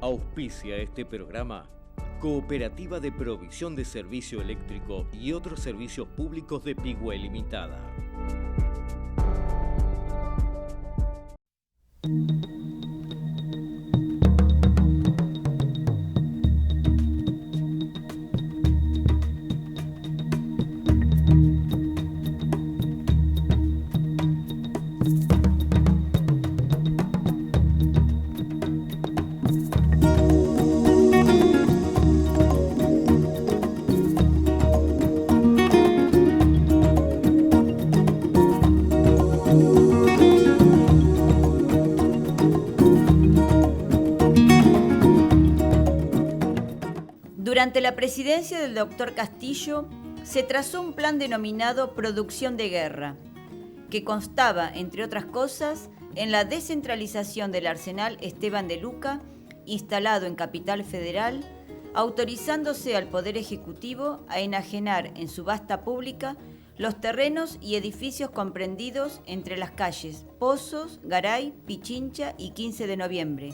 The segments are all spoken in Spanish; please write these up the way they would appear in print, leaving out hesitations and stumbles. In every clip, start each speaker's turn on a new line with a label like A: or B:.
A: Auspicia este programa Cooperativa de Provisión de Servicio Eléctrico y otros servicios públicos de Pigüé Limitada.
B: Durante la presidencia del doctor Castillo, se trazó un plan denominado Producción de Guerra, que constaba, entre otras cosas, en la descentralización del arsenal Esteban de Luca, instalado en Capital Federal, autorizándose al Poder Ejecutivo a enajenar en subasta pública los terrenos y edificios comprendidos entre las calles Pozos, Garay, Pichincha y 15 de noviembre.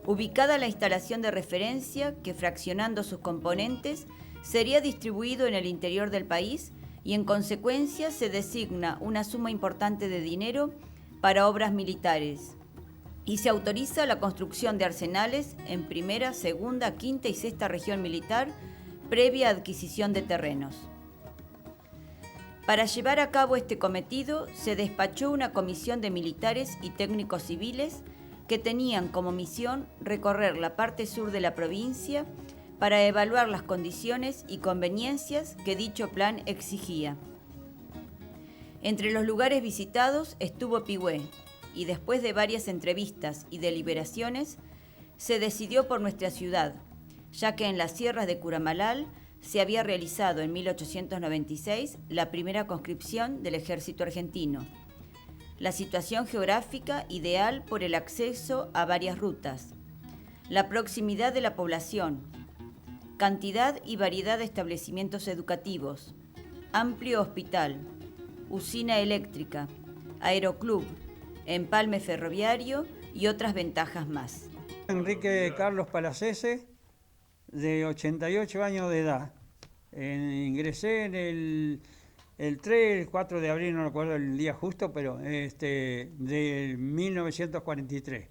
B: Ubicada la instalación de referencia que, fraccionando sus componentes, sería distribuido en el interior del país y en consecuencia se designa una suma importante de dinero para obras militares y se autoriza la construcción de arsenales en primera, segunda, quinta y sexta región militar previa adquisición de terrenos. Para llevar a cabo este cometido se despachó una comisión de militares y técnicos civiles que tenían como misión recorrer la parte sur de la provincia para evaluar las condiciones y conveniencias que dicho plan exigía. Entre los lugares visitados estuvo Pigüé, y después de varias entrevistas y deliberaciones, se decidió por nuestra ciudad, ya que en las sierras de Curamalal se había realizado en 1896 la primera conscripción del ejército argentino. La situación geográfica ideal por el acceso a varias rutas, la proximidad de la población, cantidad y variedad de establecimientos educativos, amplio hospital, usina eléctrica, aeroclub, empalme ferroviario y otras ventajas más.
C: Enrique Carlos Palacese, de 88 años de edad. Ingresé en el 3, el 4 de abril, no recuerdo el día justo, pero de 1943.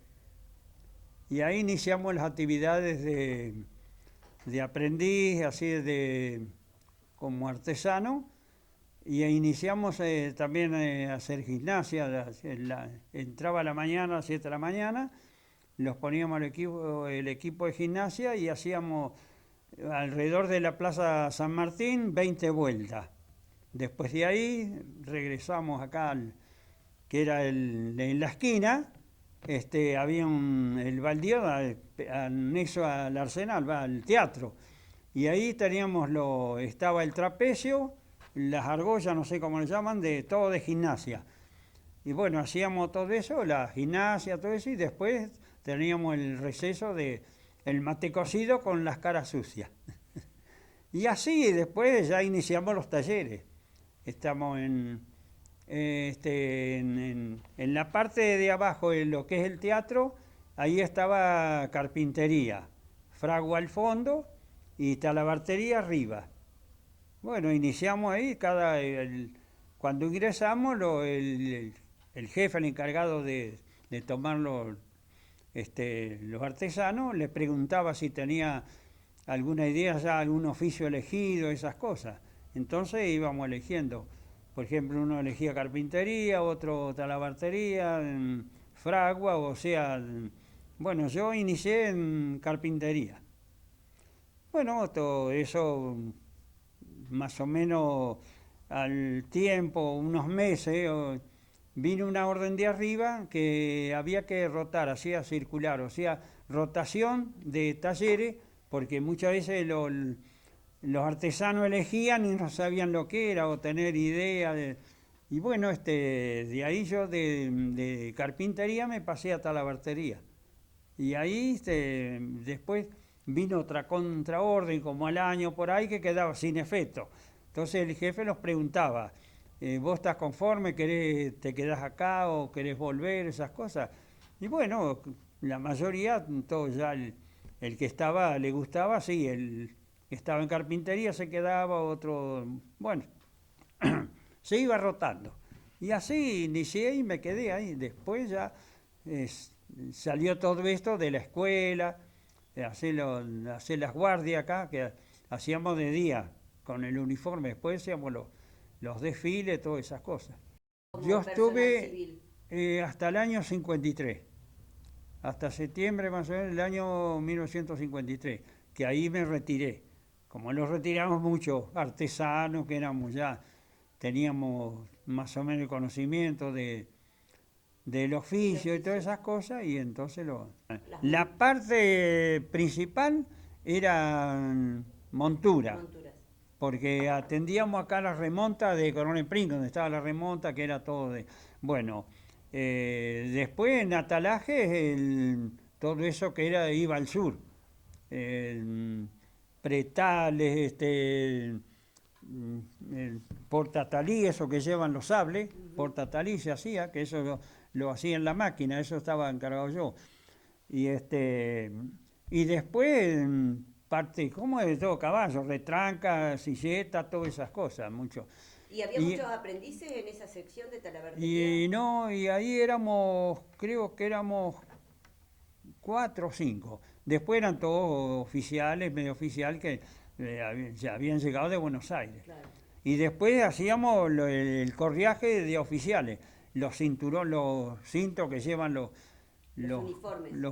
C: Y ahí iniciamos las actividades de aprendiz, así como artesano, y iniciamos también a hacer gimnasia. Entraba a la mañana, a las 7 de la mañana, los poníamos el equipo de gimnasia y hacíamos alrededor de la Plaza San Martín 20 vueltas. Después de ahí regresamos acá, que era en la esquina, había el baldío anexo al Arsenal, al teatro. Y ahí estaba el trapecio, las argollas, no sé cómo le llaman, todo de gimnasia. Y bueno, hacíamos todo eso, la gimnasia, todo eso, y después teníamos el receso el mate cocido con las caras sucias. Y así después ya iniciamos los talleres. Estamos en la parte de abajo, en lo que es el teatro, ahí estaba carpintería, fragua al fondo y talabartería arriba. Bueno, iniciamos ahí, cuando ingresamos, el jefe, el encargado de tomar los artesanos, le preguntaba si tenía alguna idea ya, algún oficio elegido, esas cosas. Entonces íbamos eligiendo. Por ejemplo, uno elegía carpintería, otro talabartería, fragua, o sea, bueno, yo inicié en carpintería. Bueno, todo eso más o menos al tiempo, unos meses, vino una orden de arriba que había que rotar, hacía circular, o sea, rotación de talleres, porque muchas veces los artesanos elegían y no sabían lo que era o tener idea y bueno, de ahí yo de carpintería me pasé a talabartería. Y ahí después vino otra contraorden como al año por ahí que quedaba sin efecto. Entonces el jefe nos preguntaba, ¿vos estás conforme? ¿Te quedás acá o querés volver? Esas cosas. Y bueno, la mayoría, todo ya el que estaba, le gustaba, sí, el que estaba en carpintería se quedaba, otro, bueno, se iba rotando. Y así inicié y me quedé ahí. Después ya salió todo esto de la escuela, hacer las guardias acá, que hacíamos de día con el uniforme, después hacíamos los desfiles, todas esas cosas. Yo estuve hasta el año 53, hasta septiembre más o menos del año 1953, que ahí me retiré. Como nos retiramos muchos artesanos, que éramos ya, teníamos más o menos el conocimiento del oficio y todas esas cosas, y entonces la parte principal era montura, porque atendíamos acá la remonta de Coronel Prim, donde estaba la remonta, que era todo de... Bueno, después en atalaje, todo eso que iba al sur, pretales, el portatalí, eso que llevan los sables, portatalí se hacía, que eso lo hacía en la máquina, eso estaba encargado yo. Y después, parte, ¿cómo es de todo? Caballo, retranca, silleta, todas esas cosas, mucho.
B: ¿Y había muchos aprendices en esa sección de talabartería?
C: Y ahí éramos, creo que éramos 4 o 5. Después eran todos oficiales, medio oficial, que ya habían llegado de Buenos Aires. Claro. Y después hacíamos el correaje de oficiales, los cinturones, los cintos que llevan los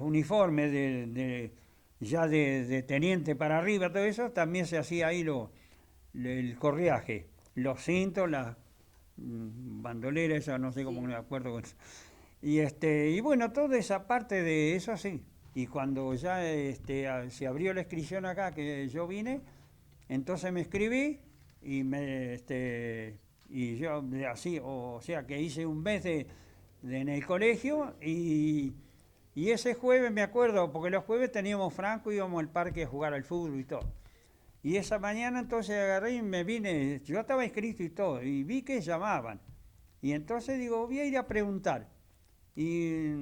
C: uniformes ya de teniente para arriba, todo eso, también se hacía ahí el correaje, los cintos, las bandoleras, eso no sé cómo me acuerdo con eso. Y bueno, toda esa parte de eso sí. Y cuando ya se abrió la inscripción acá, que yo vine, entonces me inscribí y y yo así, o sea que hice un mes en el colegio y ese jueves me acuerdo, porque los jueves teníamos franco, íbamos al parque a jugar al fútbol y todo. Y esa mañana entonces agarré y me vine, yo estaba inscrito y todo, y vi que llamaban. Y entonces digo, voy a ir a preguntar. Y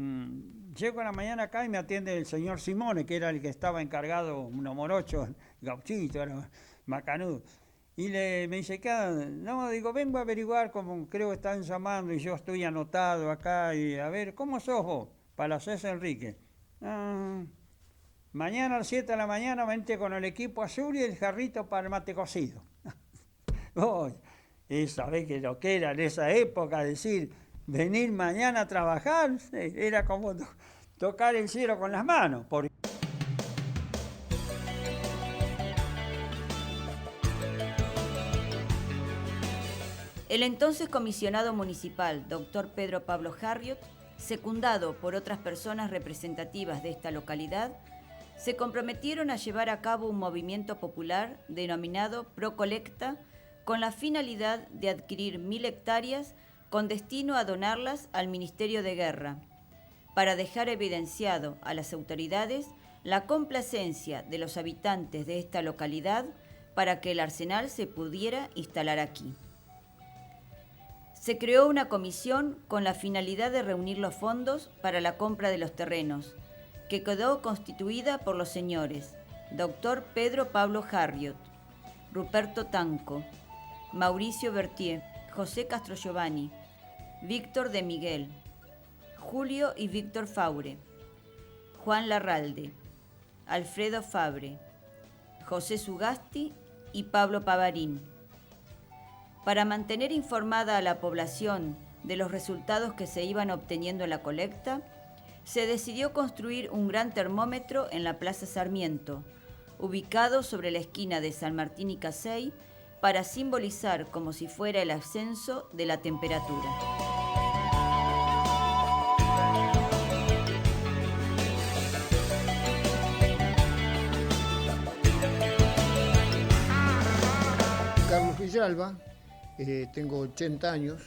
C: llego a la mañana acá y me atiende el señor Simone, que era el que estaba encargado, uno morocho, gauchito, era macanudo. Y me dice, no, digo, vengo a averiguar, como creo que están llamando y yo estoy anotado acá, y a ver, ¿cómo sos vos? Palacés Enrique. Mañana a las 7 de la mañana vente con el equipo azul y el jarrito para el mate cocido. Y sabés que lo que era en esa época, decir, venir mañana a trabajar, era como tocar el cielo con las manos.
B: El entonces comisionado municipal, doctor Pedro Pablo Harriot, secundado por otras personas representativas de esta localidad, se comprometieron a llevar a cabo un movimiento popular denominado Procolecta, con la finalidad de adquirir 1000 hectáreas con destino a donarlas al Ministerio de Guerra, para dejar evidenciado a las autoridades la complacencia de los habitantes de esta localidad para que el arsenal se pudiera instalar aquí. Se creó una comisión con la finalidad de reunir los fondos para la compra de los terrenos, que quedó constituida por los señores Dr. Pedro Pablo Harriot, Ruperto Tanco, Mauricio Bertier, José Castro Giovanni, Víctor de Miguel, Julio y Víctor Faure, Juan Larralde, Alfredo Fabre, José Sugasti y Pablo Pavarín. Para mantener informada a la población de los resultados que se iban obteniendo en la colecta, se decidió construir un gran termómetro en la Plaza Sarmiento, ubicado sobre la esquina de San Martín y Casey, para simbolizar como si fuera el ascenso de la temperatura.
D: Carlos Villalba, tengo 80 años,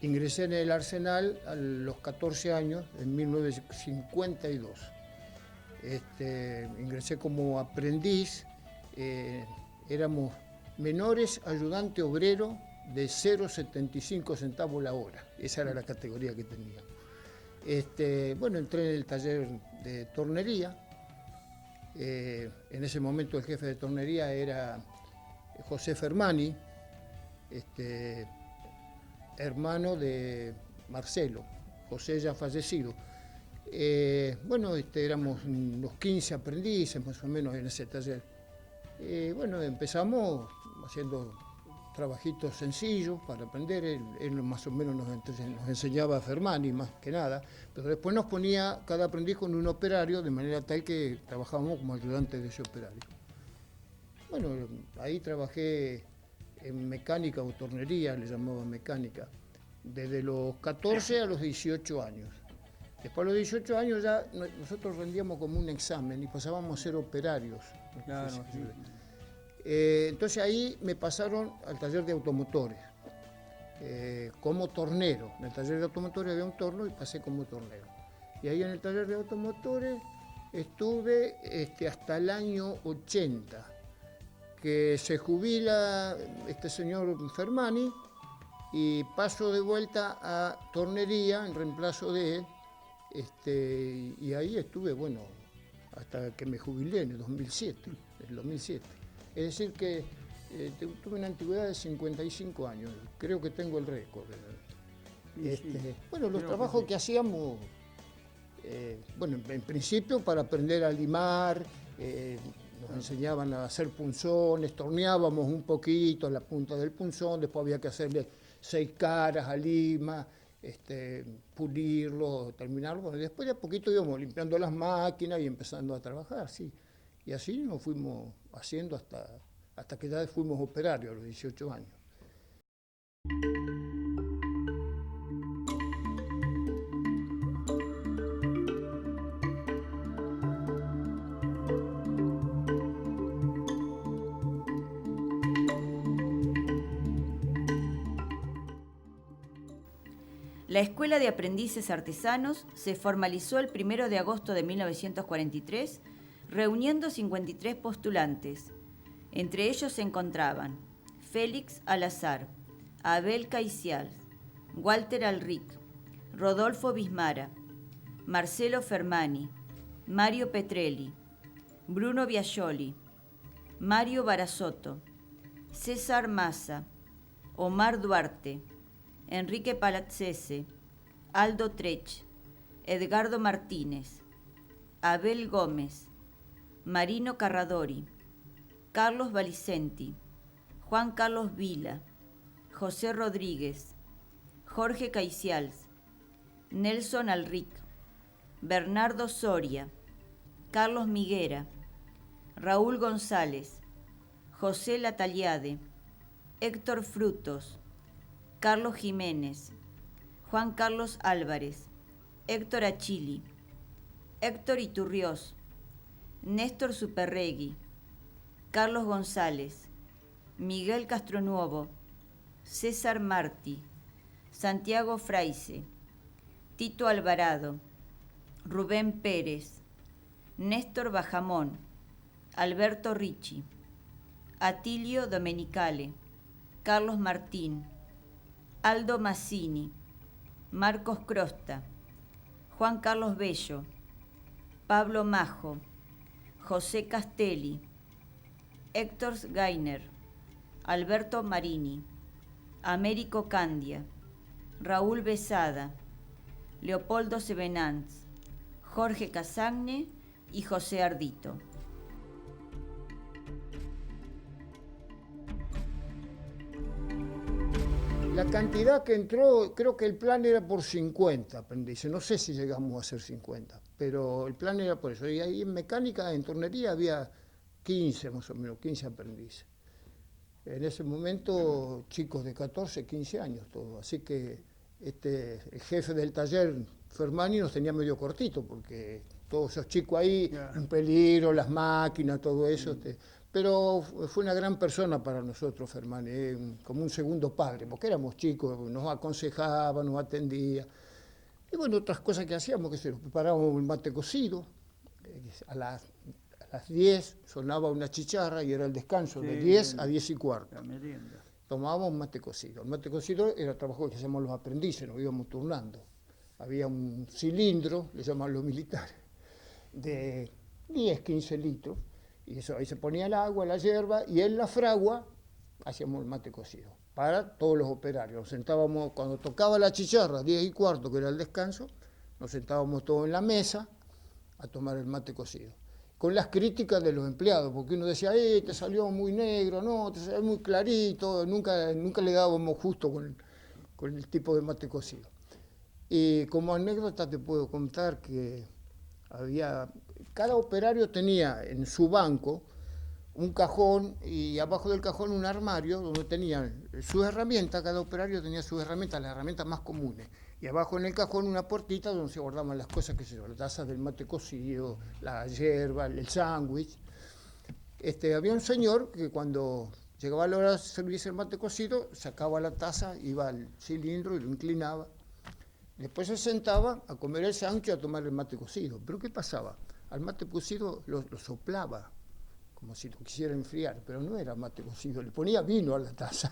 D: ingresé en el Arsenal a los 14 años, en 1952. Ingresé como aprendiz, éramos menores ayudante obrero de 0,75 centavos la hora, esa era la categoría que teníamos. Bueno, entré en el taller de tornería. En ese momento el jefe de tornería era José Fermani, hermano de Marcelo, José ya fallecido. Bueno, éramos unos 15 aprendices más o menos en ese taller. Bueno, empezamos haciendo trabajitos sencillos para aprender. Él más o menos nos enseñaba a Fermani más que nada, pero después nos ponía cada aprendiz con un operario, de manera tal que trabajábamos como ayudantes de ese operario. Bueno, ahí trabajé en mecánica o tornería, le llamaban mecánica, desde los 14 a los 18 años. Después a los 18 años ya nosotros rendíamos como un examen y pasábamos a ser operarios.
C: Claro, sí.
D: Entonces ahí me pasaron al taller de automotores, como tornero. En el taller de automotores había un torno y pasé como tornero. Y ahí en el taller de automotores estuve hasta el año 80, que se jubila este señor Fermani y paso de vuelta a tornería en reemplazo de él. Y ahí estuve, bueno, hasta que me jubilé en el 2007. Es decir que tuve una antigüedad de 55 años, creo que tengo el récord. Bueno, los trabajos que hacíamos, bueno, en principio para aprender a limar, nos enseñaban a hacer punzones, torneábamos un poquito la punta del punzón, después había que hacerle 6 caras a lima, pulirlo, terminarlo. Bueno, después de a poquito íbamos limpiando las máquinas y empezando a trabajar, sí. Y así nos fuimos haciendo hasta que ya fuimos operarios a los 18 años.
B: La Escuela de Aprendices Artesanos se formalizó el 1 de agosto de 1943, reuniendo 53 postulantes. Entre ellos se encontraban Félix Alazar, Abel Caicial, Walter Alric, Rodolfo Bismara, Marcelo Fermani, Mario Petrelli, Bruno Biagioli, Mario Barazotto, César Massa, Omar Duarte, Enrique Palazzese, Aldo Trech, Edgardo Martínez, Abel Gómez, Marino Carradori, Carlos Valicenti, Juan Carlos Vila, José Rodríguez, Jorge Caicials, Nelson Alric, Bernardo Soria, Carlos Miguera, Raúl González, José Lataliade, Héctor Frutos, Carlos Jiménez, Juan Carlos Álvarez, Héctor Achili, Héctor Iturriós, Néstor Superregui, Carlos González, Miguel Castronuovo, César Martí, Santiago Fraise, Tito Alvarado, Rubén Pérez, Néstor Bajamón, Alberto Ricci, Atilio Domenicale, Carlos Martín, Aldo Mazzini, Marcos Crosta, Juan Carlos Bello, Pablo Majo, José Castelli, Héctor Gainer, Alberto Marini, Américo Candia, Raúl Besada, Leopoldo Sebenanz, Jorge Casagne y José Ardito.
D: La cantidad que entró, creo que el plan era por 50 aprendices, no sé si llegamos a ser 50, pero el plan era por eso. Y ahí en mecánica, en tornería, había 15 más o menos, 15 aprendices. En ese momento, chicos de 14, 15 años todos, así que el jefe del taller, Fermani, nos tenía medio cortito, porque todos esos chicos ahí, en peligro, las máquinas, todo eso. Pero fue una gran persona para nosotros, Fermani, como un segundo padre, porque éramos chicos, nos aconsejaba, nos atendía. Y bueno, otras cosas que hacíamos, que se nos preparábamos el mate cocido, a las 10 sonaba una chicharra y era el descanso, de 10 a 10 y cuarto.
C: La merienda.
D: Tomábamos mate cocido. El mate cocido era el trabajo que hacíamos los aprendices, nos íbamos turnando. había un cilindro, le llaman los militares, de 10, 15 litros, y eso, ahí se ponía el agua, la hierba, y en la fragua hacíamos el mate cocido, para todos los operarios. Nos sentábamos, cuando tocaba la chicharra, 10:15, que era el descanso, nos sentábamos todos en la mesa a tomar el mate cocido. Con las críticas de los empleados, porque uno decía, te salió muy negro, no, te salió muy clarito, nunca le dábamos justo con el tipo de mate cocido. Y como anécdota te puedo contar que cada operario tenía en su banco un cajón y abajo del cajón un armario donde tenían sus herramientas, cada operario tenía sus herramientas, las herramientas más comunes. Y abajo en el cajón una puertita donde se guardaban las cosas, que se las tazas del mate cocido, la hierba, el sándwich. Había un señor que cuando llegaba la hora de servirse el mate cocido, sacaba la taza, iba al cilindro y lo inclinaba. Después se sentaba a comer el sándwich y a tomar el mate cocido. ¿Pero qué pasaba? Al mate cocido lo soplaba, como si lo quisiera enfriar, pero no era mate cocido, le ponía vino a la taza.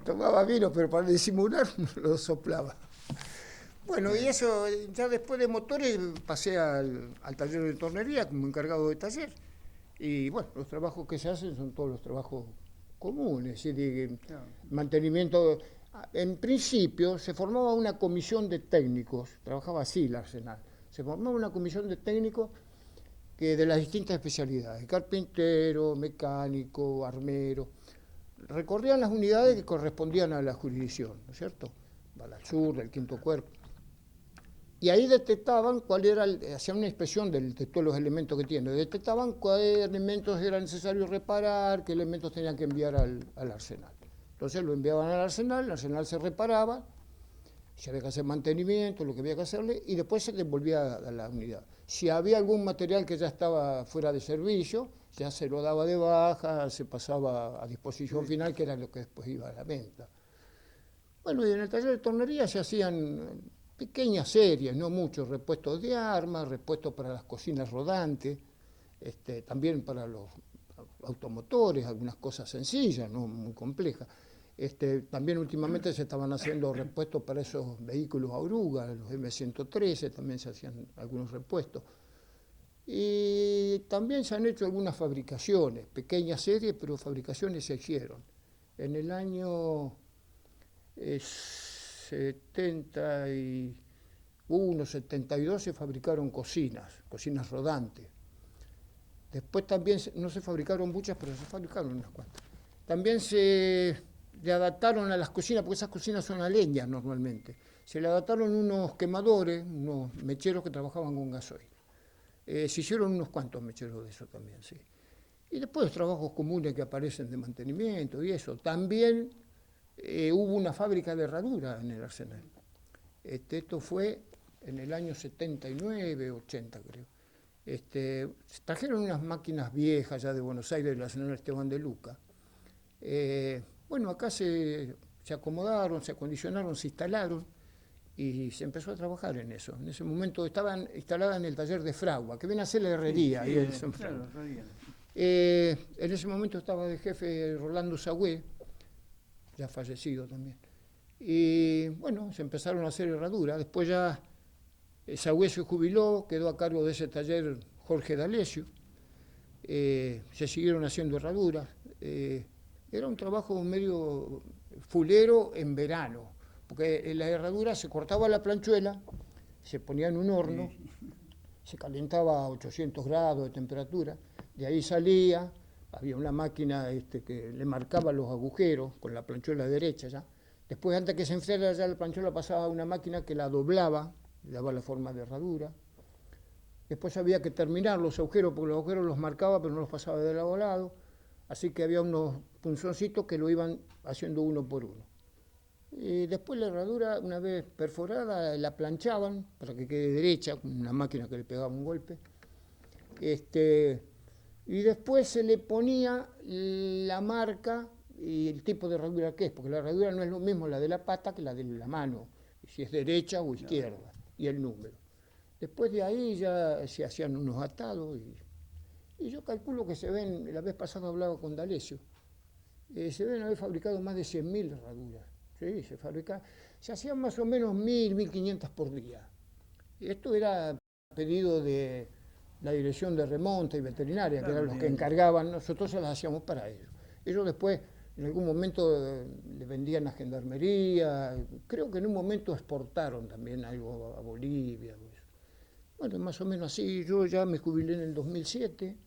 D: Tomaba vino, pero para disimular lo soplaba. Bueno, y eso, ya después de motores pasé al taller de tornería como encargado de taller. Y bueno, los trabajos que se hacen son todos los trabajos comunes, es decir, mantenimiento. En principio se formaba una comisión de técnicos, trabajaba así el Arsenal, se formaba una comisión de técnicos que de las distintas especialidades, carpintero, mecánico, armero, recorrían las unidades que correspondían a la jurisdicción, ¿no es cierto? Al sur, del Quinto Cuerpo. Y ahí detectaban cuál era, hacían una inspección de todos los elementos que tiene, detectaban cuáles elementos era necesario reparar, qué elementos tenían que enviar al arsenal. Entonces lo enviaban al arsenal, el arsenal se reparaba, se había que hacer mantenimiento, lo que había que hacerle, y después se devolvía a la unidad. Si había algún material que ya estaba fuera de servicio, ya se lo daba de baja, se pasaba a disposición final, que era lo que después iba a la venta. Bueno, y en el taller de tornería se hacían pequeñas series, no muchos, repuestos de armas, repuestos para las cocinas rodantes, también para los automotores, algunas cosas sencillas, no muy complejas. También últimamente se estaban haciendo repuestos para esos vehículos oruga, los M113, también se hacían algunos repuestos. Y también se han hecho algunas fabricaciones, pequeñas series, pero fabricaciones se hicieron. En el año 71, 72 se fabricaron cocinas rodantes. Después también, no se fabricaron muchas, pero se fabricaron unas cuantas. También le adaptaron a las cocinas, porque esas cocinas son a leña normalmente. Se le adaptaron unos quemadores, unos mecheros que trabajaban con gasoil. Se hicieron unos cuantos mecheros de eso también, sí. Y después los trabajos comunes que aparecen de mantenimiento y eso. También hubo una fábrica de herradura en el Arsenal. Esto fue en el año 79, 80 creo. Trajeron unas máquinas viejas ya de Buenos Aires, de la señora Esteban de Luca. Bueno, acá se acomodaron, se acondicionaron, se instalaron y se empezó a trabajar en eso. En ese momento estaban instaladas en el taller de fragua, que viene a ser la herrería. Sí, claro, en ese momento estaba de jefe Rolando Sagüé, ya fallecido también. Y bueno, se empezaron a hacer herraduras. Después ya Sagüé se jubiló, quedó a cargo de ese taller Jorge D'Alessio. Se siguieron haciendo herraduras. Era un trabajo medio fulero en verano, porque en la herradura se cortaba la planchuela, se ponía en un horno, se calentaba a 800 grados de temperatura, de ahí salía, había una máquina que le marcaba los agujeros con la planchuela derecha ya. Después, antes que se enfriara ya la planchuela, pasaba a una máquina que la doblaba, le daba la forma de herradura. Después había que terminar los agujeros, porque los agujeros los marcaba, pero no los pasaba de lado a lado. Así que había unos punzoncitos que lo iban haciendo uno por uno. Y después la herradura, una vez perforada, la planchaban para que quede derecha, con una máquina que le pegaba un golpe. Y después se le ponía la marca y el tipo de herradura que es, porque la herradura no es lo mismo la de la pata que la de la mano, si es derecha o izquierda, y el número. Después de ahí ya se hacían unos atados y yo calculo que se ven, la vez pasada hablaba con D'Alessio, se deben haber fabricado más de 100.000 herraduras Sí, se hacían más o menos 1.500 por día. Y esto era pedido de la Dirección de Remonte y Veterinaria, que
C: Claro,
D: eran los que encargaban, nosotros se las hacíamos para ellos. Ellos después, en algún momento, le vendían a Gendarmería, creo que en un momento exportaron también algo a Bolivia. Pues. Bueno, más o menos así, yo ya me jubilé en el 2007,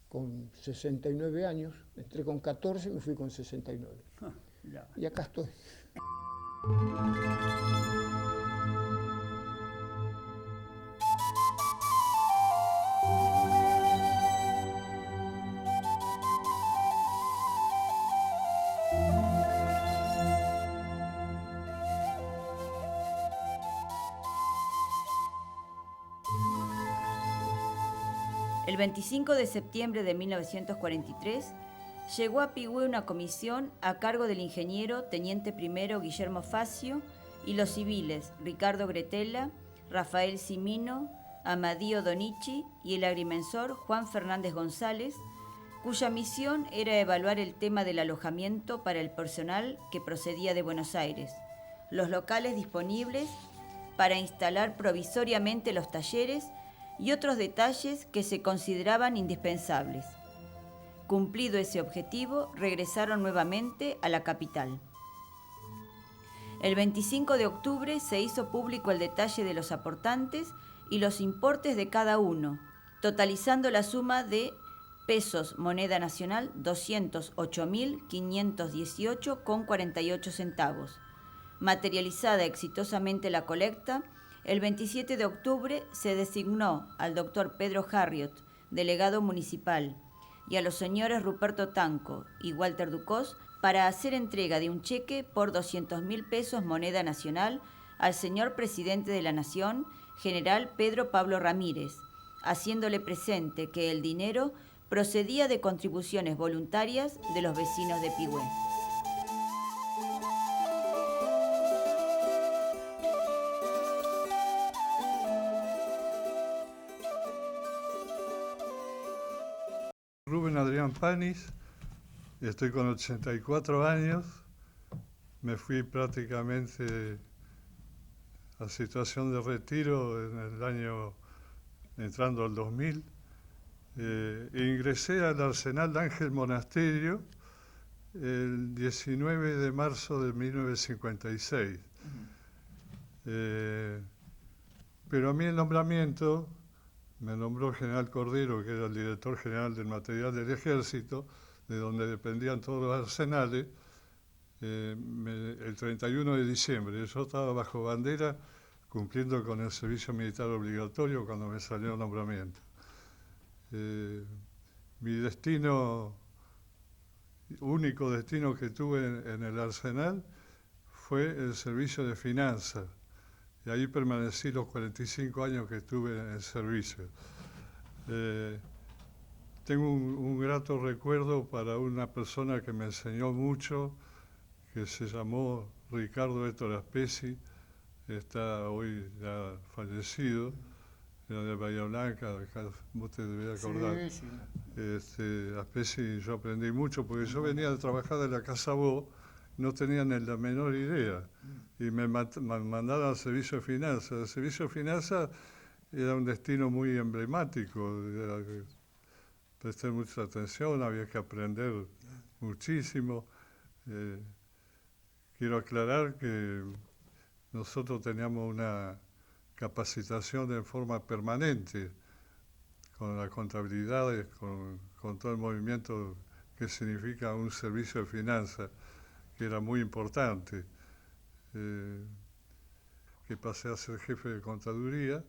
D: con 69 años, entré con 14 y me fui con 69.
C: Ya.
D: Y acá estoy.
B: El 25 de septiembre de 1943 llegó a Pigüé una comisión a cargo del ingeniero teniente primero Guillermo Facio y los civiles Ricardo Gretella, Rafael Cimino, Amadío Donichi y el agrimensor Juan Fernández González, cuya misión era evaluar el tema del alojamiento para el personal que procedía de Buenos Aires, los locales disponibles para instalar provisoriamente los talleres y otros detalles que se consideraban indispensables. Cumplido ese objetivo, regresaron nuevamente a la capital. El 25 de octubre se hizo público el detalle de los aportantes y los importes de cada uno, totalizando la suma de pesos moneda nacional 208.518,48 centavos. Materializada exitosamente la colecta, el 27 de octubre se designó al doctor Pedro Harriot, delegado municipal, y a los señores Ruperto Tanco y Walter Ducós para hacer entrega de un cheque por 200.000 pesos moneda nacional al señor presidente de la Nación, general Pedro Pablo Ramírez, haciéndole presente que el dinero procedía de contribuciones voluntarias de los vecinos de Pigüé.
E: Rubén Adrián Panis, estoy con 84 años, me fui prácticamente a situación de retiro en el año, entrando al 2000, ingresé al Arsenal de Ángel Monasterio el 19 de marzo de 1956. Pero a mí el nombramiento me nombró el general Cordero, que era el director general del material del ejército, de donde dependían todos los arsenales, el 31 de diciembre. Yo estaba bajo bandera cumpliendo con el servicio militar obligatorio cuando me salió el nombramiento. Mi destino, único destino que tuve en el arsenal fue el servicio de finanzas. Y ahí permanecí los 45 años que estuve en el servicio. Tengo un grato recuerdo para una persona que me enseñó mucho, que se llamó Ricardo Héctor Aspesi, está hoy ya fallecido, era de Bahía Blanca, acá vos te debés acordar.
D: Sí.
E: Aspesi, yo aprendí mucho, porque yo venía de trabajar de la Casa Bo, no tenían ni la menor idea, y me mandaron al servicio de finanzas. El servicio de finanzas era un destino muy emblemático, presté mucha atención, había que aprender muchísimo. Quiero aclarar que nosotros teníamos una capacitación en forma permanente con la contabilidad, con todo el movimiento que significa un servicio de finanzas, que era muy importante, que pasé a ser jefe de contaduría,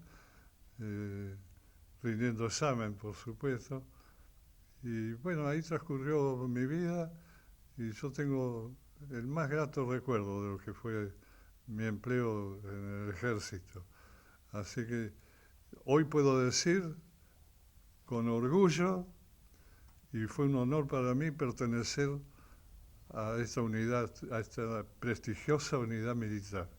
E: rindiendo examen, por supuesto. Y bueno, ahí transcurrió mi vida y yo tengo el más grato recuerdo de lo que fue mi empleo en el ejército. Así que hoy puedo decir con orgullo, y fue un honor para mí pertenecer a esta unidad, a esta prestigiosa unidad militar.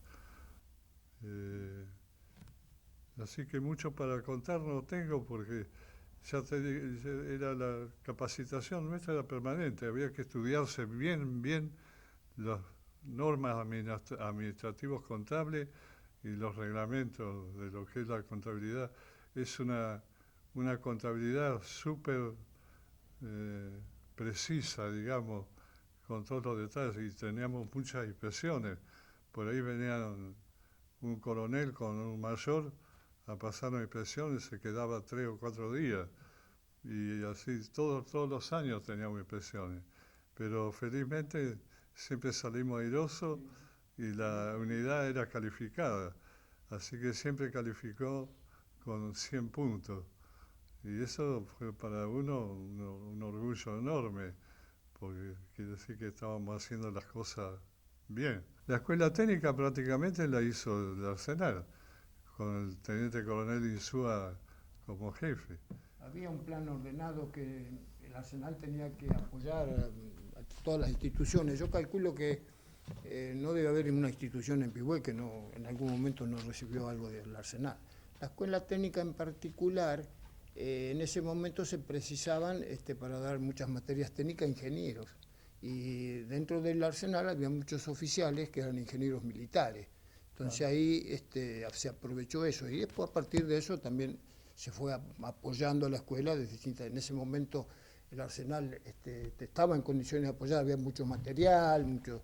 E: Así que mucho para contar no tengo, porque era la capacitación nuestra era permanente, había que estudiarse bien normas administrativos contables y los reglamentos de lo que es la contabilidad. Es una contabilidad súper precisa, digamos, con todos los detalles, y teníamos muchas inspecciones. Por ahí venían un coronel con un mayor a pasar una inspección y se quedaba 3 o 4 días. Y así todos los años teníamos inspecciones. Pero felizmente siempre salimos airosos y la unidad era calificada. Así que siempre calificó con 100 puntos. Y eso fue para uno un orgullo enorme, porque quiere decir que estábamos haciendo las cosas bien. La escuela técnica prácticamente la hizo el Arsenal, con el teniente coronel Insúa como jefe.
D: Había un plan ordenado que el Arsenal tenía que apoyar a todas las instituciones. Yo calculo que no debe haber una institución en Pigüé que no, en algún momento no recibió algo del Arsenal. La escuela técnica en particular, en ese momento se precisaban para dar muchas materias técnicas ingenieros. Y dentro del Arsenal había muchos oficiales que eran ingenieros militares. Entonces ahí se aprovechó eso. Y después a partir de eso también se fue apoyando a la escuela de distintas. En ese momento el Arsenal estaba en condiciones de apoyar, había mucho material, mucho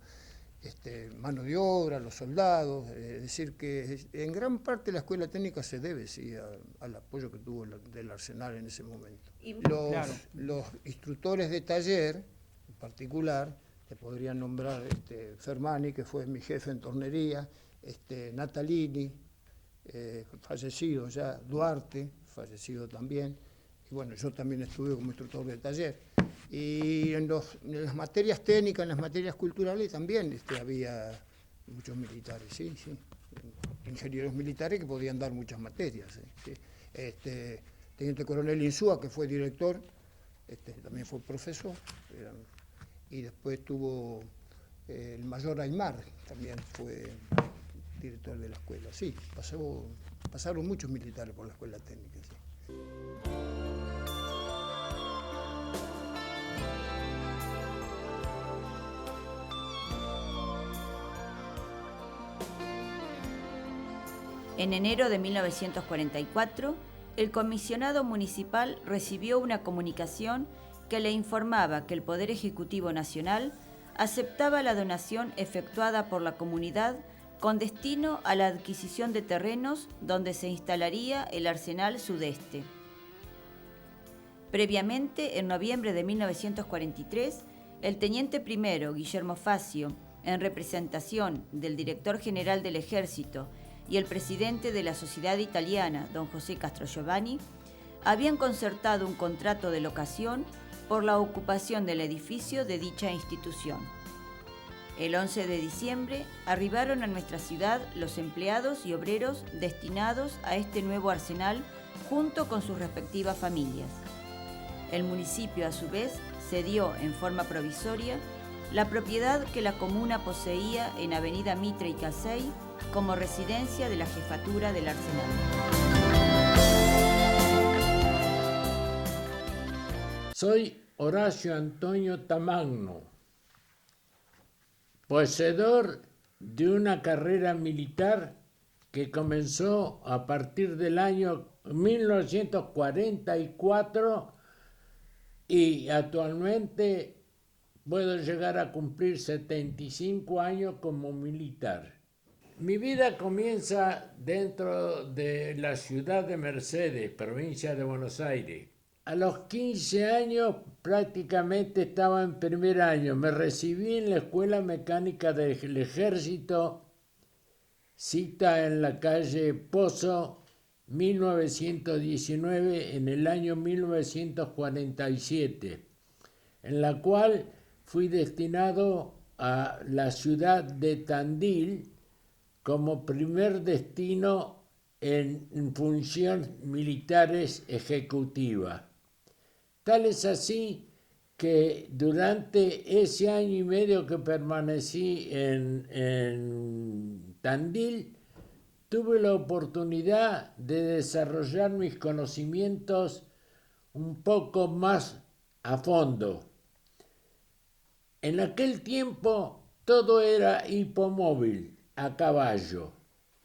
D: mano de obra, los soldados, es decir que en gran parte la escuela técnica se debe al apoyo que tuvo del Arsenal en ese momento. Los instructores de taller, en particular, te podrían nombrar Fermani, que fue mi jefe en tornería, Natalini, fallecido ya, Duarte, fallecido también, y bueno, yo también estuve como instructor de taller. Y en las materias técnicas, en las materias culturales también había muchos militares, sí, ingenieros militares que podían dar muchas materias. Teniente coronel Insúa, que fue director, también fue profesor, y después tuvo el mayor Aymar, también fue director de la escuela. Sí, pasaron muchos militares por la escuela técnica. Sí.
B: En enero de 1944, el comisionado municipal recibió una comunicación que le informaba que el Poder Ejecutivo Nacional aceptaba la donación efectuada por la comunidad con destino a la adquisición de terrenos donde se instalaría el Arsenal Sudeste. Previamente, en noviembre de 1943, el teniente primero Guillermo Facio, en representación del director general del Ejército y el presidente de la Sociedad Italiana, don José Castrogiovanni, habían concertado un contrato de locación por la ocupación del edificio de dicha institución. El 11 de diciembre arribaron a nuestra ciudad los empleados y obreros destinados a este nuevo arsenal junto con sus respectivas familias. El municipio, a su vez, cedió en forma provisoria la propiedad que la comuna poseía en Avenida Mitre y Casey como residencia de la jefatura del Arsenal.
F: Soy Horacio Antonio Tamagno, poseedor de una carrera militar que comenzó a partir del año 1944 y actualmente puedo llegar a cumplir 75 años como militar. Mi vida comienza dentro de la ciudad de Mercedes, provincia de Buenos Aires. A los 15 años prácticamente estaba en primer año. Me recibí en la Escuela Mecánica del Ejército, cita en la calle Pozo, 1919, en el año 1947, en la cual fui destinado a la ciudad de Tandil como primer destino en funciones militares ejecutivas. Tal es así que durante ese año y medio que permanecí en Tandil, tuve la oportunidad de desarrollar mis conocimientos un poco más a fondo. En aquel tiempo todo era hipomóvil, a caballo.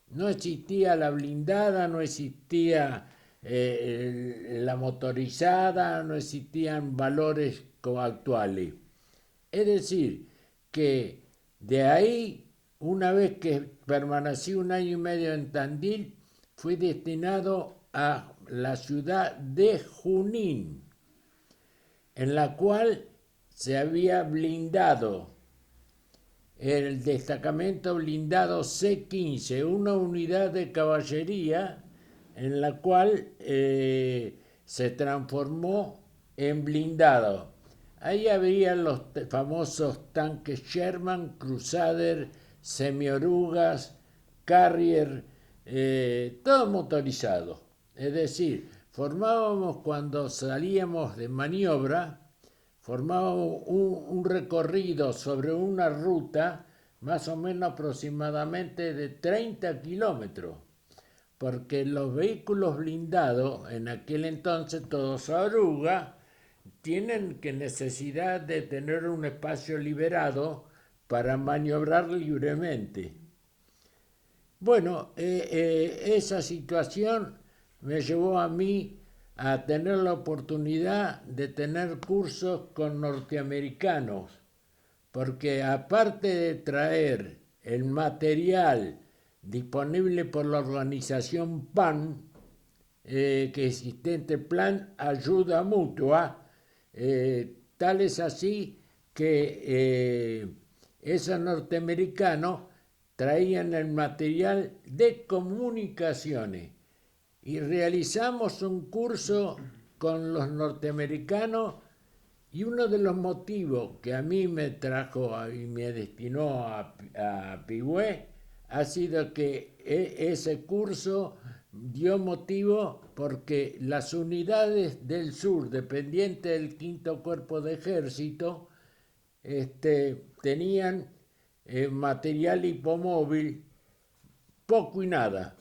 F: No existía la blindada, no existía la motorizada, no existían valores como actuales. Es decir, que de ahí, una vez que permanecí 1 año y medio en Tandil, fui destinado a la ciudad de Junín, en la cual se había blindado el destacamento blindado C-15, una unidad de caballería en la cual se transformó en blindado. Ahí había los famosos tanques Sherman, Crusader, semiorugas, Carrier, todo motorizado. Es decir, formábamos cuando salíamos de maniobra, formábamos un recorrido sobre una ruta más o menos aproximadamente de 30 kilómetros, porque los vehículos blindados, en aquel entonces todos oruga, tienen que necesidad de tener un espacio liberado para maniobrar libremente. Bueno, esa situación me llevó a mí a tener la oportunidad de tener cursos con norteamericanos, porque aparte de traer el material disponible por la organización PAN, que existente Plan Ayuda Mutua, tal es así que esos norteamericanos traían el material de comunicaciones y realizamos un curso con los norteamericanos, y uno de los motivos que a mí me trajo y me destinó a Pigüé ha sido que ese curso dio motivo porque las unidades del sur, dependientes del 5º Cuerpo de Ejército, tenían material hipomóvil poco y nada.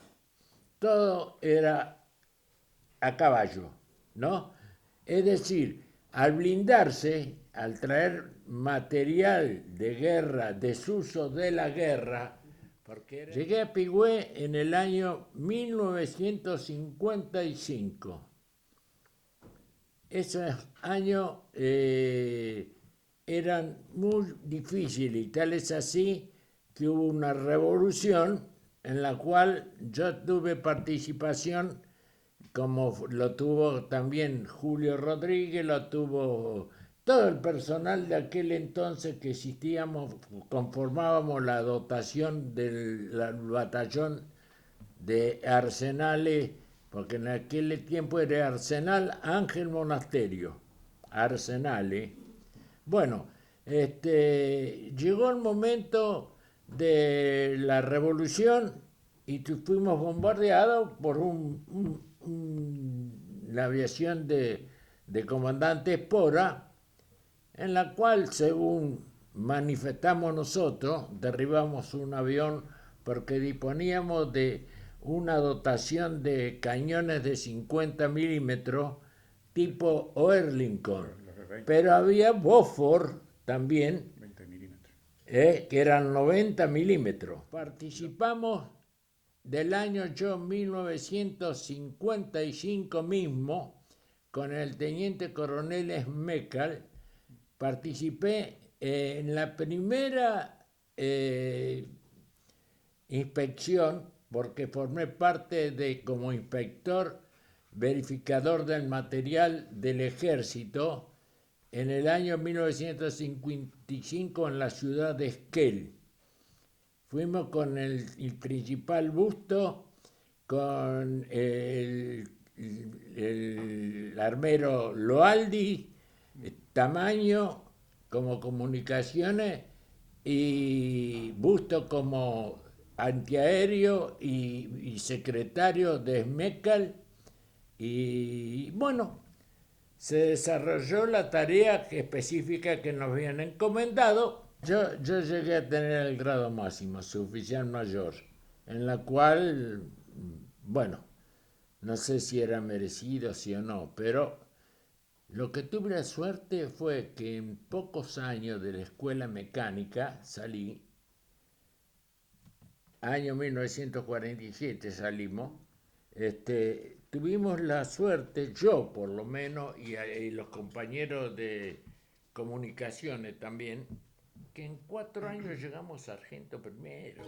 F: Todo era a caballo, ¿no? Es decir, al blindarse, al traer material de guerra, desuso de la guerra, llegué a Pigüé en el año 1955. Esos años eran muy difíciles, y tal es así que hubo una revolución en la cual yo tuve participación, como lo tuvo también Julio Rodríguez, lo tuvo todo el personal de aquel entonces que existíamos, conformábamos la dotación del batallón de Arsenales, porque en aquel tiempo era Arsenal Ángel Monasterio, Arsenales. Bueno, llegó el momento de la revolución y fuimos bombardeados por la aviación de comandante Espora, en la cual, según manifestamos nosotros, derribamos un avión porque disponíamos de una dotación de cañones de 50 milímetros tipo Oerlikon, pero había Bofors también,
G: 20 milímetros.
F: que eran 90 milímetros. Participamos del año 1955 mismo, con el teniente coronel Smekal, participé en la primera inspección, porque formé parte como inspector verificador del material del ejército en el año 1955 en la ciudad de Esquel. Fuimos con el principal busto, con el armero Loaldi, Tamaño como comunicaciones y Busto como antiaéreo y secretario de Smekal. Y bueno, se desarrolló la tarea específica que nos habían encomendado. Yo llegué a tener el grado máximo, suboficial mayor, en la cual, bueno, no sé si era merecido, sí o no, pero Lo que tuve la suerte fue que en pocos años de la escuela mecánica salí, año 1947 salimos, tuvimos la suerte, yo por lo menos, y los compañeros de comunicaciones también, que en 4 años llegamos sargento primero.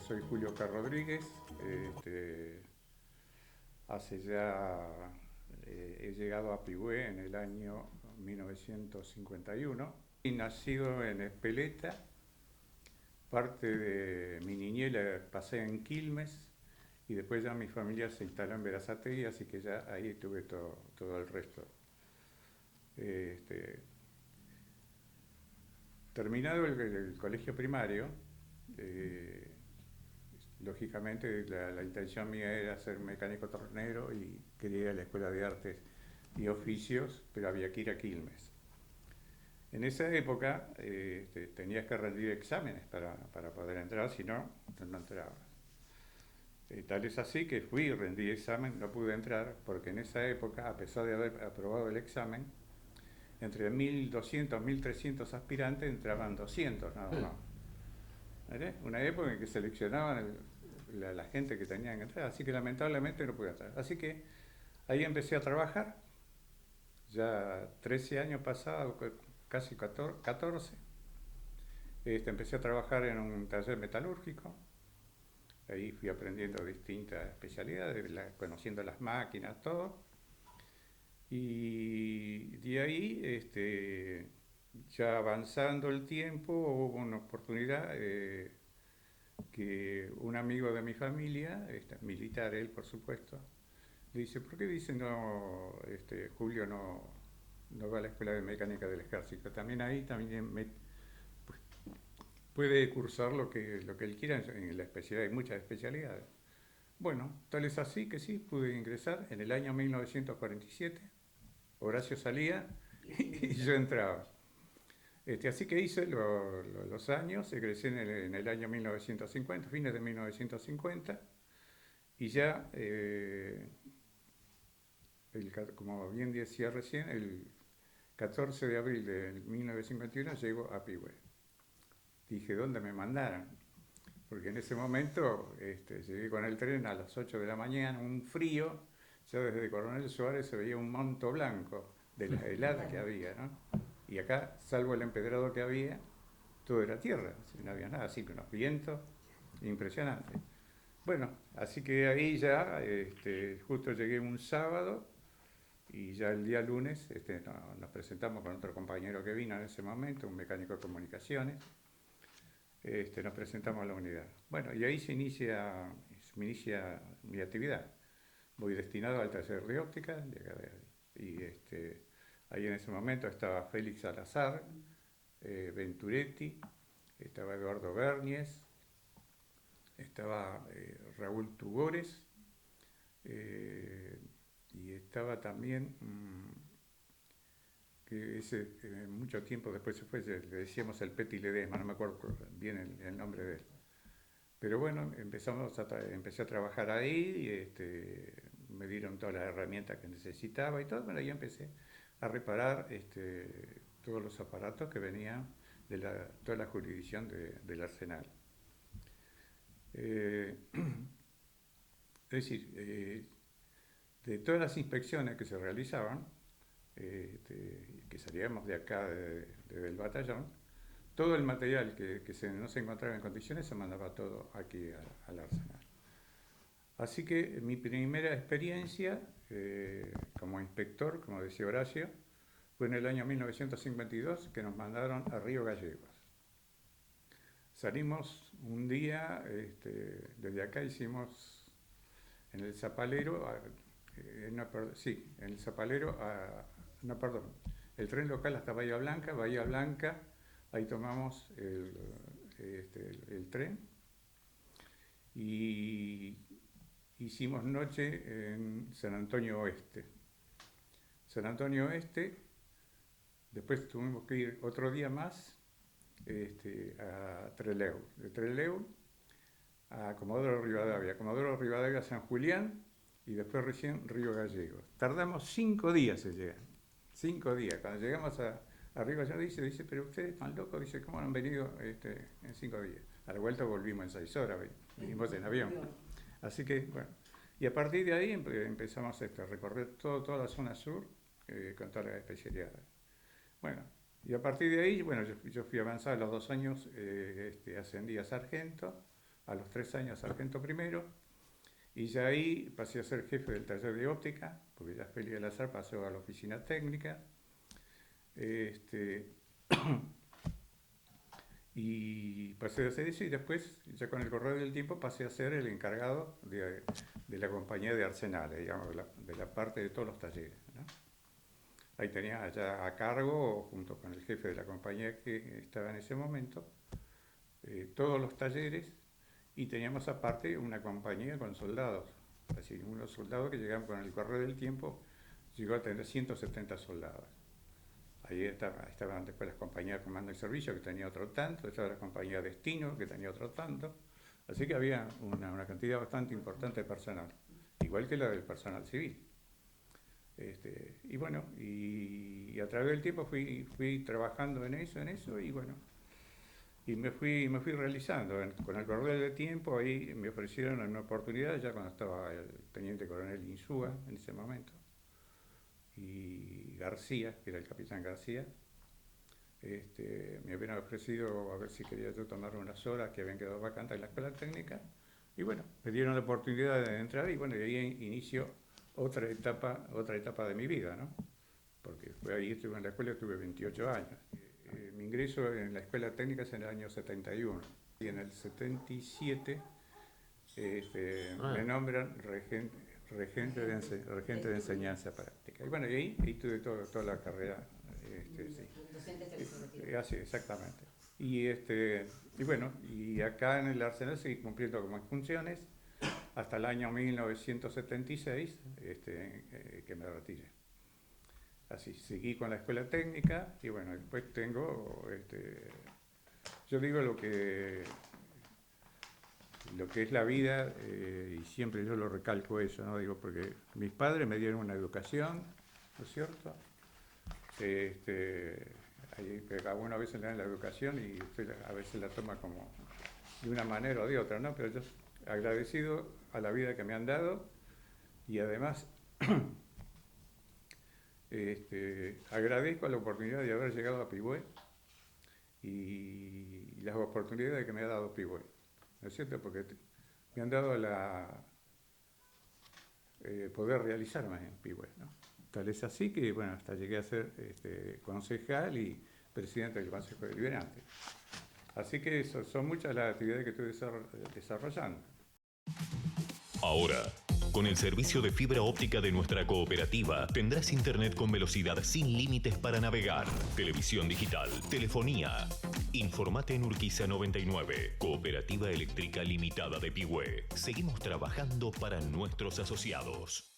G: Soy Julio K. Rodríguez, hace ya, he llegado a Pigüé en el año 1951 y nacido en Espeleta, parte de mi niñez la pasé en Quilmes y después ya mi familia se instaló en Berazategui, así que ya ahí tuve todo el resto. Terminado el colegio primario, lógicamente la intención mía era ser mecánico tornero y quería ir a la Escuela de Artes y Oficios, pero había que ir a Quilmes. En esa época tenías que rendir exámenes para poder entrar, si no, no entrabas. Tal es así que fui, rendí examen, no pude entrar, porque en esa época, a pesar de haber aprobado el examen, entre 1.200 y 1.300 aspirantes entraban 200 nada más. ¿Vale? Una época en que seleccionaban la gente que tenían que entrar, así que lamentablemente no pude entrar. Así que ahí empecé a trabajar, ya 13 años pasados, casi 14. Empecé a trabajar en un taller metalúrgico, ahí fui aprendiendo distintas especialidades, conociendo las máquinas, todo. Y de ahí, ya avanzando el tiempo, hubo una oportunidad que un amigo de mi familia, militar él por supuesto, le dice, ¿por qué dice Julio no va a la Escuela de Mecánica del Ejército? También ahí pues, puede cursar lo que él quiera en la especialidad, hay muchas especialidades. Bueno, tal es así que sí, pude ingresar en el año 1947, Horacio salía y yo entraba. Así que hice los años, egresé en el año 1950, fines de 1950, y ya, como bien decía recién, el 14 de abril de 1951 llego a Pigüé. Dije, ¿dónde me mandaron? Porque en ese momento llegué con el tren a las 8 de la mañana, un frío, ya desde Coronel Suárez se veía un manto blanco de las heladas que había, ¿no? Y acá, salvo el empedrado que había, todo era tierra, no había nada, así que unos vientos impresionantes. Bueno, así que ahí ya, justo llegué un sábado y ya el día lunes nos presentamos con otro compañero que vino en ese momento, un mecánico de comunicaciones, nos presentamos a la unidad. Bueno, y ahí se inicia mi actividad. Voy destinado al taller de óptica y ahí en ese momento estaba Félix Salazar, Venturetti, estaba Eduardo Bernies, estaba Raúl Tugores, y estaba también, que mucho tiempo después se fue, le decíamos el Peti Ledesma, no me acuerdo bien el nombre de él. Pero bueno, empecé a trabajar ahí, y me dieron todas las herramientas que necesitaba y todo, bueno, ahí empecé a reparar todos los aparatos que venían de toda la jurisdicción del Arsenal. Es decir, de todas las inspecciones que se realizaban, que salíamos de acá, del batallón, todo el material que no se encontraba en condiciones se mandaba todo aquí al Arsenal. Así que mi primera experiencia como inspector, como decía Horacio, fue en el año 1952 que nos mandaron a Río Gallegos. Salimos un día, desde acá hicimos en el Zapalero, el tren local hasta Bahía Blanca, ahí tomamos el tren y hicimos noche en San Antonio Oeste. San Antonio Oeste, después tuvimos que ir otro día más a Trelew, de Trelew a Comodoro Rivadavia, San Julián y después recién Río Gallegos. Tardamos 5 días en llegar, 5 días. Cuando llegamos a Río Gallegos dice, pero ustedes están locos, dice, ¿cómo han venido en 5 días? A la vuelta volvimos en 6 horas, vinimos en avión. Así que, bueno, y a partir de ahí empezamos a recorrer toda la zona sur con todas las especialidades. Bueno, y a partir de ahí, bueno, yo fui avanzado. A los 2 años ascendí a sargento, a los 3 años sargento primero, y ya ahí pasé a ser jefe del taller de óptica, porque ya Félix Salazar pasó a la oficina técnica. Y pasé a hacer eso, y después, ya con el correr del tiempo, pasé a ser el encargado de la compañía de arsenales, digamos, de la parte de todos los talleres, ¿no? Ahí tenía ya a cargo, junto con el jefe de la compañía que estaba en ese momento, todos los talleres, y teníamos aparte una compañía con soldados. Así, unos soldados que llegaban con el correr del tiempo, llegó a tener 170 soldados. Ahí estaban después las compañías de comando y servicio, que tenía otro tanto, estaba la compañía Destino, que tenía otro tanto. Así que había una cantidad bastante importante de personal, igual que la del personal civil. Y bueno, y a través del tiempo fui trabajando en eso, y bueno, y me fui realizando. Con el correr del tiempo ahí me ofrecieron una oportunidad, ya cuando estaba el teniente coronel Insúa en ese momento, y García, que era el capitán García, me habían ofrecido a ver si quería yo tomar unas horas que habían quedado vacantes en la escuela técnica, y bueno, me dieron la oportunidad de entrar, y bueno, y ahí inició otra etapa de mi vida, ¿no? Porque ahí estuve en la escuela, estuve 28 años. Mi ingreso en la escuela técnica es en el año 71, y en el 77 me nombran regente de enseñanza práctica. Y bueno, y ahí tuve toda la carrera. Así, exactamente. Y bueno, y acá en el Arsenal seguí cumpliendo con mis funciones hasta el año 1976, que me retiré. Así, seguí con la escuela técnica, y bueno, después tengo, yo digo lo que es la vida, y siempre yo lo recalco eso, ¿no? Digo, porque mis padres me dieron una educación, ¿no es cierto? A uno a veces le dan la educación y usted a veces la toma como de una manera o de otra, ¿no? Pero yo agradecido a la vida que me han dado, y además agradezco la oportunidad de haber llegado a Pigüé y las oportunidades que me ha dado Pigüé, ¿no es cierto? Porque me han dado poder realizarme en Pigüé, ¿no? Tal es así que, bueno, hasta llegué a ser concejal y presidente del Consejo Deliberante. Así que son muchas las actividades que estoy desarrollando.
H: Ahora, con el servicio de fibra óptica de nuestra cooperativa, tendrás internet con velocidad sin límites para navegar, televisión digital, telefonía. Informate en Urquiza 99, Cooperativa Eléctrica Limitada de Pigüé. Seguimos trabajando para nuestros asociados.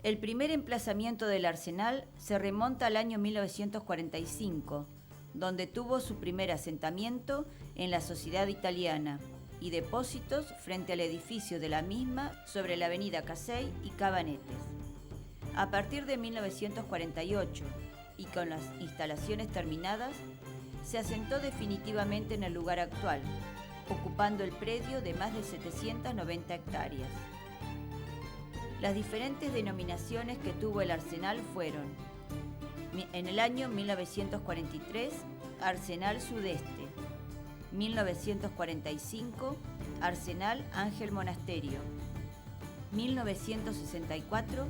B: El primer emplazamiento del Arsenal se remonta al año 1945, donde tuvo su primer asentamiento en la Sociedad Italiana y depósitos frente al edificio de la misma sobre la avenida Casey y Cabanetes. A partir de 1948, y con las instalaciones terminadas, se asentó definitivamente en el lugar actual, ocupando el predio de más de 790 hectáreas. Las diferentes denominaciones que tuvo el Arsenal fueron: en el año 1943, Arsenal Sudeste. 1945, Arsenal Ángel Monasterio. 1964,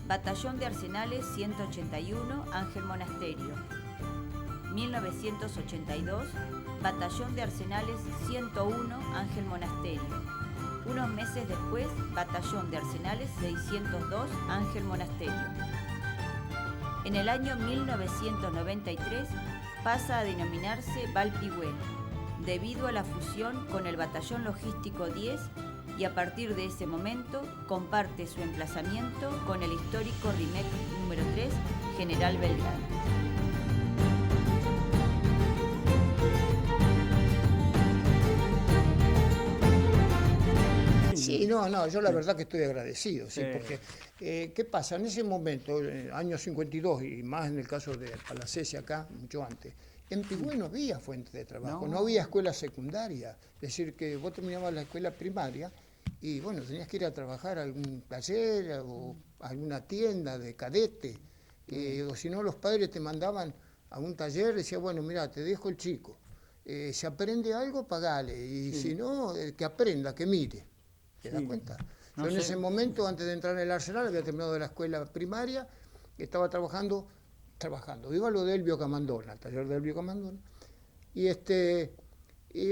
B: Batallón de Arsenales 181 Ángel Monasterio. 1982, Batallón de Arsenales 101 Ángel Monasterio. Unos meses después, Batallón de Arsenales 602 Ángel Monasterio. En el año 1993 pasa a denominarse Valpigüé, debido a la fusión con el Batallón Logístico 10, y a partir de ese momento comparte su emplazamiento con el histórico RIMEC número 3, General Belgrano.
D: Sí, no, yo la verdad que estoy agradecido, sí, porque ¿qué pasa? En ese momento, año 52, y más en el caso de Palacese acá, mucho antes, en Pigüé no había fuente de trabajo, no había escuela secundaria, es decir, que vos terminabas la escuela primaria y bueno, tenías que ir a trabajar a algún taller o a alguna tienda de cadete, o si no los padres te mandaban a un taller, decía, bueno, mira, te dejo el chico, si aprende algo, pagale, y si no, que aprenda, que mire. ¿Te das cuenta? Yo en ese momento, antes de entrar en el Arsenal, había terminado de la escuela primaria, estaba trabajando, iba a lo de Elvio Camandona, al taller de Elvio Camandona, y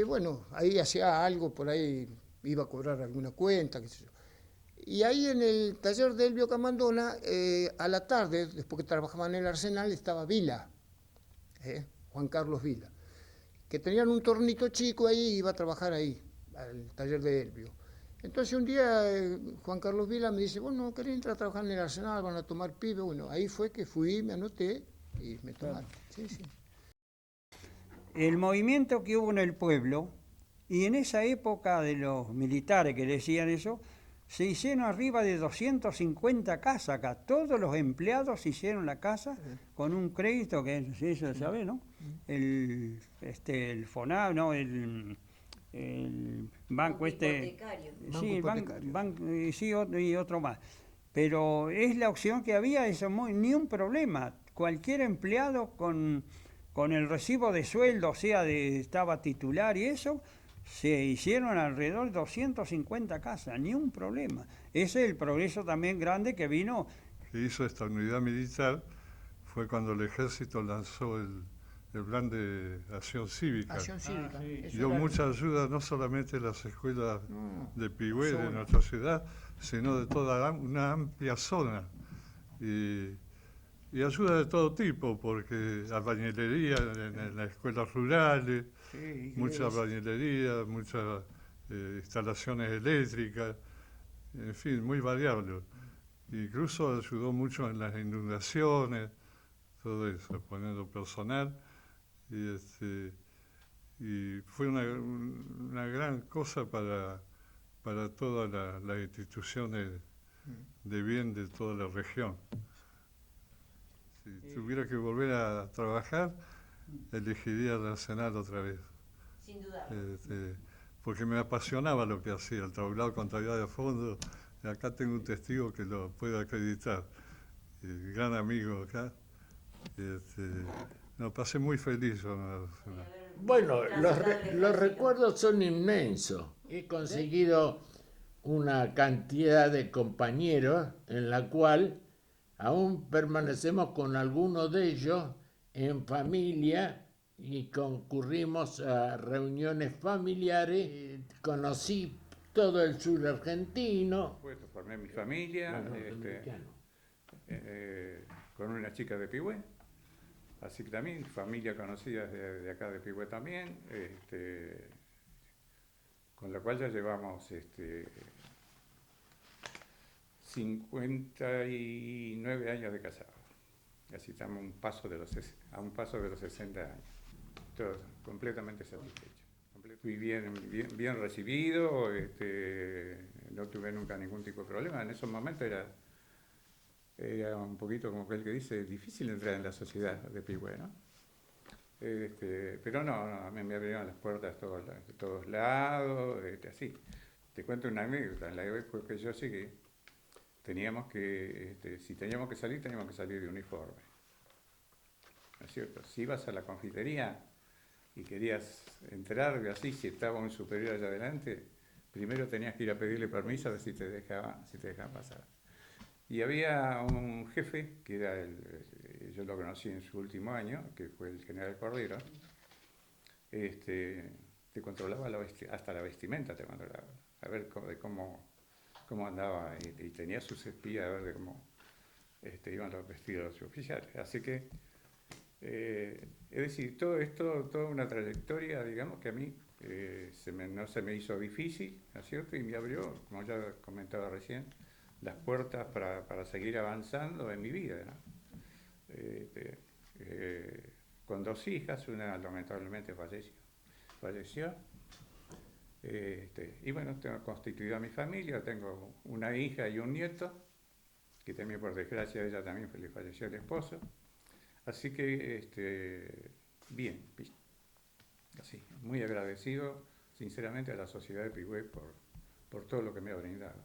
D: bueno, ahí hacía algo, por ahí iba a cobrar alguna cuenta, qué sé yo. Y ahí en el taller de Elvio Camandona, a la tarde, después que trabajaba en el Arsenal, estaba Vila, Juan Carlos Vila, que tenían un tornito chico ahí y iba a trabajar ahí, al taller de Elvio. Entonces un día Juan Carlos Vila me dice, bueno, ¿querés entrar a trabajar en el Arsenal? Van a tomar pibe. Bueno, ahí fue que fui, me anoté y me tomaron. Sí.
C: El movimiento que hubo en el pueblo, y en esa época de los militares que decían eso, se hicieron arriba de 250 casas acá. Todos los empleados hicieron la casa con un crédito que eso sabe, ¿no? El FONAV, no, el banco y otro más. Pero es la opción que había, ni un problema. Cualquier empleado con el recibo de sueldo, o sea, estaba titular y eso, se hicieron alrededor de 250 casas, ni un problema. Ese es el progreso también grande que vino.
E: Que hizo esta unidad militar fue cuando el ejército lanzó el plan de acción cívica. Dio mucha ayuda, no solamente en las escuelas de Pigüé, de nuestra ciudad, sino de toda una amplia zona. Y ayuda de todo tipo, porque albañilería en las escuelas rurales, mucha albañilería, muchas instalaciones eléctricas, en fin, muy variable. Incluso ayudó mucho en las inundaciones, todo eso, poniendo personal. Y fue una gran cosa para todas las instituciones de bien de toda la región. Si tuviera que volver a trabajar, elegiría el Arsenal otra vez.
B: Sin duda.
E: Porque me apasionaba lo que hacía, el tablado contabilidad de fondo. Acá tengo un testigo que lo puede acreditar, el gran amigo acá. No, pasé muy feliz.
F: Bueno, los recuerdos son inmensos. He conseguido una cantidad de compañeros en la cual aún permanecemos con algunos de ellos en familia y concurrimos a reuniones familiares. Conocí todo el sur argentino.
G: Formé mi familia con una chica de Pigüé. Así que también, familia conocida de acá de Pigüé también, con la cual ya llevamos 59 años de casados. Así estamos a un paso de los 60 años. Todos completamente satisfechos. Fui bien recibido, no tuve nunca ningún tipo de problema. En esos momentos era un poquito, como aquel que dice, difícil entrar en la sociedad de Pigüé, ¿no? Pero no, me abrieron las puertas de todos lados, así. Te cuento una anécdota. En la época que yo llegué, si teníamos que salir de uniforme. ¿No es cierto? Si ibas a la confitería, y querías entrar, así, si estaba un superior allá adelante, primero tenías que ir a pedirle permiso a ver si te dejaban pasar. Y había un jefe, que era yo lo conocí en su último año, que fue el general Cordero, te controlaba hasta la vestimenta, te controlaba, a ver cómo andaba, y tenía sus espías a ver de cómo iban los vestidos de los oficiales. Así que, es decir, todo esto, toda una trayectoria, digamos, que a mí no se me hizo difícil, ¿no es cierto? Y me abrió, como ya comentaba recién, las puertas para seguir avanzando en mi vida, ¿no? Con 2 hijas, una lamentablemente falleció. Y bueno, tengo constituida mi familia, tengo una hija y un nieto, que también por desgracia ella también le falleció el esposo. Así que, bien, así, muy agradecido sinceramente a la sociedad de Pigüé por todo lo que me ha brindado.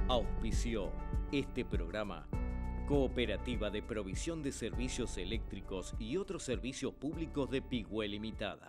A: Auspició este programa Cooperativa de Provisión de Servicios Eléctricos y otros servicios públicos de Pigüé Limitada.